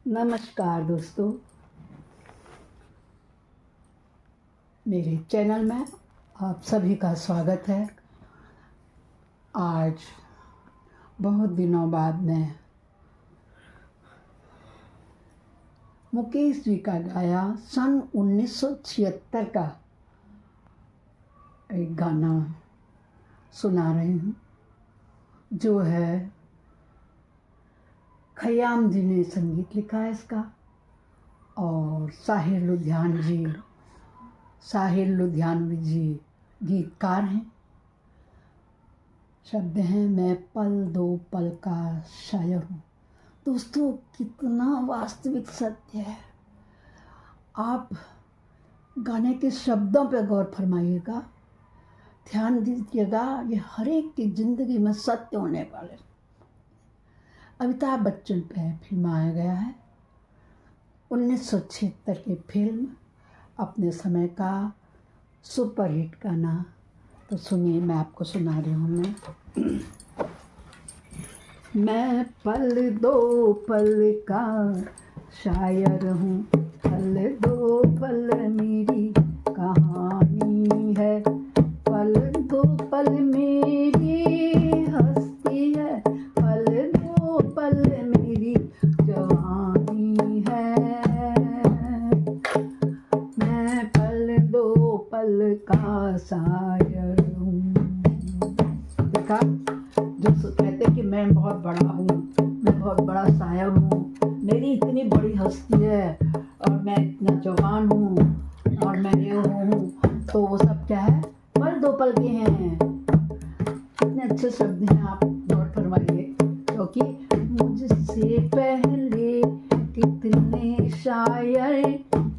नमस्कार दोस्तों, मेरे चैनल में आप सभी का स्वागत है। आज बहुत दिनों बाद मैं मुकेश जी का गाया सन 1976 का एक गाना सुना रही हूँ, जो है खयाम जी ने संगीत लिखा है इसका और साहिर लुधियानवी जी गीतकार हैं। शब्द हैं, मैं पल दो पल का शायर हूँ। दोस्तों, कितना वास्तविक सत्य है। आप गाने के शब्दों पर गौर फरमाइएगा, ध्यान दीजिएगा, ये हर एक की ज़िंदगी में सत्य होने वाले। अमिताभ बच्चन पे फिल्माया गया है 1976 की फिल्म, अपने समय का सुपरहिट गाना। तो सुनिए, मैं आपको सुना रही हूँ। मैं पल दो पल का शायर हूँ, पल दो पल मेरी कहानी है, पल दो पल मेरी हस्ती है, पल दो पल मेरी जवानी है। मैं पल दो पल का शायर हूँ। देखा, जो कहते कि मैं बहुत बड़ा हूँ, मैं बहुत बड़ा शायर हूँ, मेरी इतनी बड़ी हस्ती है और मैं इतना जवान हूँ और मैं ये हूँ, तो वो सब क्या है, पल दो पल के हैं। कितने अच्छे शब्द हैं, आप गौर फरमाइए। क्योंकि मुझसे पहले कितने शायर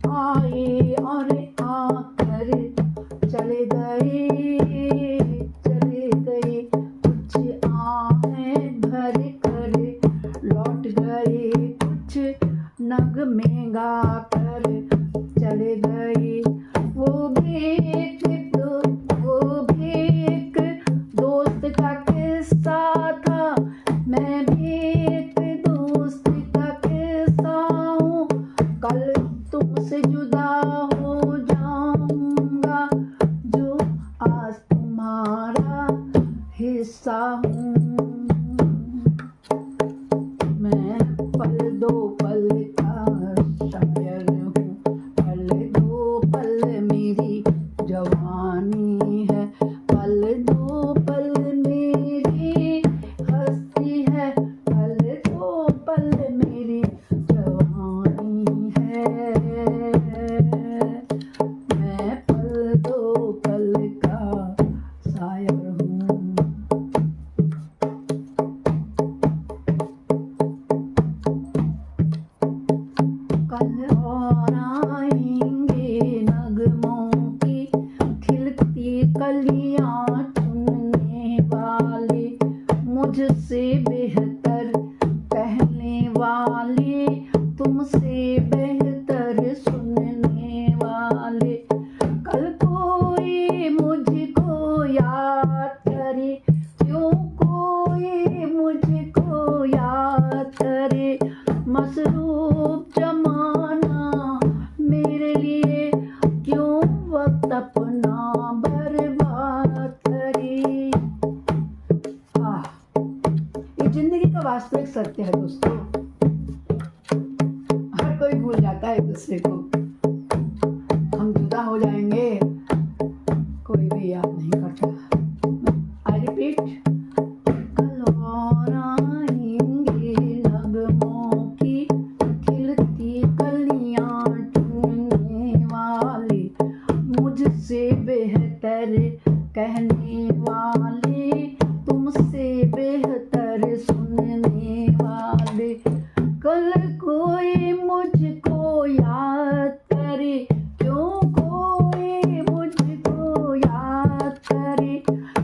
आए और आकर चले गए, कुछ आहें भर कर लौट गए, कुछ नगमे गा कर चले गए। वो भी एक दोस्त का किस्सा था, मैं भी एक दोस्त का किस्सा हूँ। कल तुमसे जुदा हो जाऊंगा, जो आज तुम्हारा हिस्सा हूँ। मैं पल दो पल का शायर हूँ, पल दो पल मेरी जवानी है, पल दो पल मेरी हस्ती है, पल दो पल मेरी जवानी है। मैं पल दो पल का शायर हूँ। कल और आएंगे नगमों की खिलती कलियां चुनने वाले, मुझसे बेहतर कहने वाले, तुमसे बेहतर सुनने वाले। कल कोई मुझको याद करे, क्यों कोई मुझको याद करे, मसरूफ जमाना मेरे लिए क्यों वक्त अपना बर्बाद करे। ये जिंदगी का वास्तविक सत्य है दोस्तों। हर कोई भूल जाता है एक दूसरे को, हम जुदा हो जाएंगे, कोई भी याद नहीं करता। आई रिपीट, कल और आएंगे नगमों की खिलती कलियां चुनने वाले, मुझसे बेहतर कहने वाले, तुमसे बेहतर सुनने वाले। कल कोई मुझको याद करे, क्यों कोई मुझको याद करे,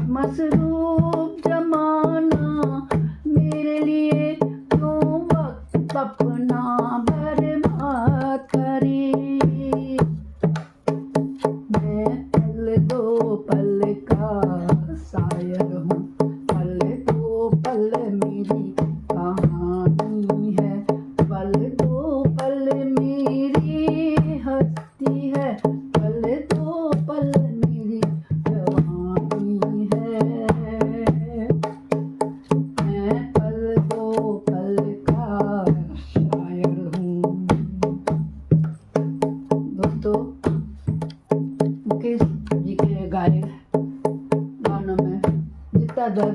मसरूफ जमाना मेरे लिए क्यों वक्त अपना बर्बाद करे। मैं पल दो पल का शायर हूँ, पल दो पल मेरी कहानी है, पल दो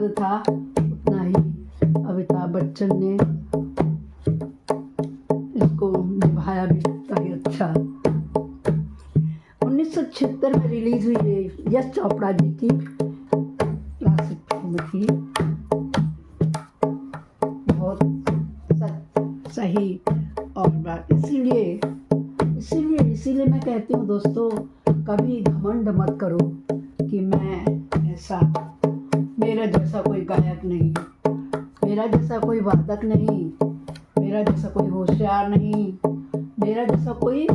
सीरियल था उतना ही अमिताभ बच्चन ने इसको निभाया भी काफी अच्छा। 1976 में रिलीज हुई है, यश चोपड़ा जी की क्लासिक फिल्म थी। बहुत सही और बात इसीलिए मैं कहती हूँ दोस्तों, कभी घमंड मत करो कि मैं ऐसा, मेरा जैसा कोई गायक नहीं, मेरा जैसा कोई वादक नहीं, मेरा जैसा कोई होशियार नहीं, मेरा जैसा कोई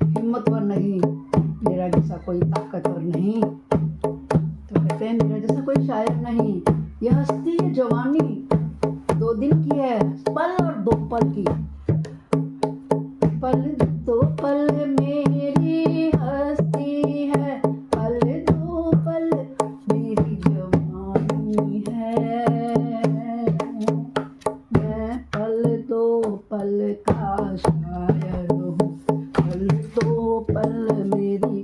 हिम्मतवर नहीं, मेरा जैसा कोई ताकतवर नहीं, तो कहते हैं मेरा जैसा कोई शायर नहीं। यह हस्ती है जवानी 2 दिन की है, पल और 2 पल की, पल 2 पल मेरी हस्ती है, पल 2 पल मेरी जवानी है। मैं पल 2 पल का शायर हूँ, पल 2 पल मेरी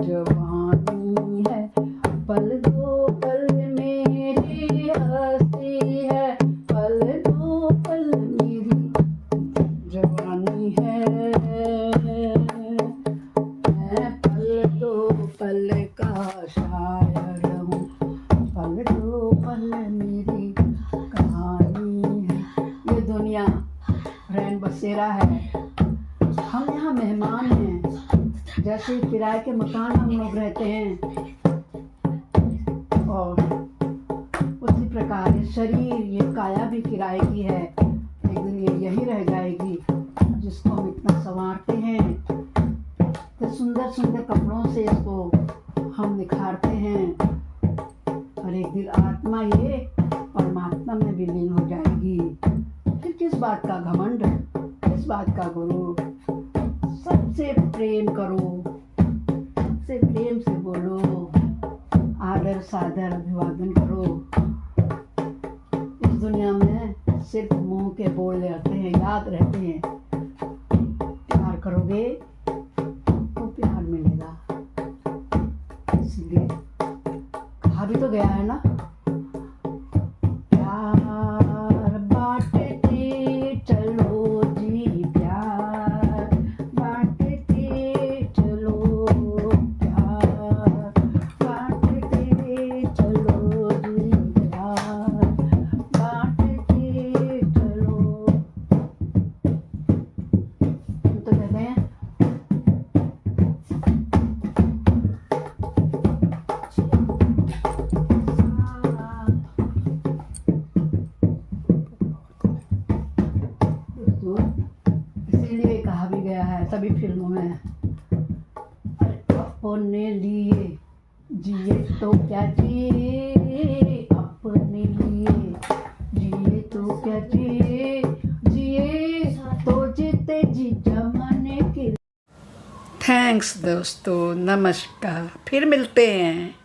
जवानी है, पल 2 पल मेरी हस्ती है, पल 2 पल मेरी जवानी है। मैं पल 2 पल का शायर हूँ, पल 2 पल मेरी कहानी है। ये दुनिया रैन बसेरा है, हम यहाँ मेहमान हैं। जैसे किराए के मकान हम लोग रहते हैं, और उसी प्रकार ये शरीर, ये काया भी किराए की है। एक दिन ये यही रह जाएगी, जिसको हम इतना संवारते हैं, तो सुंदर सुंदर कपड़ों से इसको हम निखारते हैं, और एक दिन आत्मा ये परमात्मा में विलीन हो जाएगी। फिर किस बात का घमंड, किस बात का गुरूर। सबसे प्रेम करो, सबसे प्रेम से बोलो, आदर सादर अभिवादन करो। इस दुनिया में सिर्फ मुंह के बोल रहते हैं, याद रहते हैं। प्यार करोगे तो प्यार मिलेगा। इसलिए कहा भी तो गया है ना, प्यार बांटते चलो जी, प्यार बांटते चलो, प्यार बांटते चलो जी, प्यार बांटते चलो। तो कहते हैं इसीलिए कहा भी गया है सभी फिल्मों में, अपने लिए जिए तो क्या जिए, अपने लिए जिए तो क्या जिए, जिए तो जीते जी जमाने के। थैंक्स दोस्तों, नमस्कार, फिर मिलते हैं।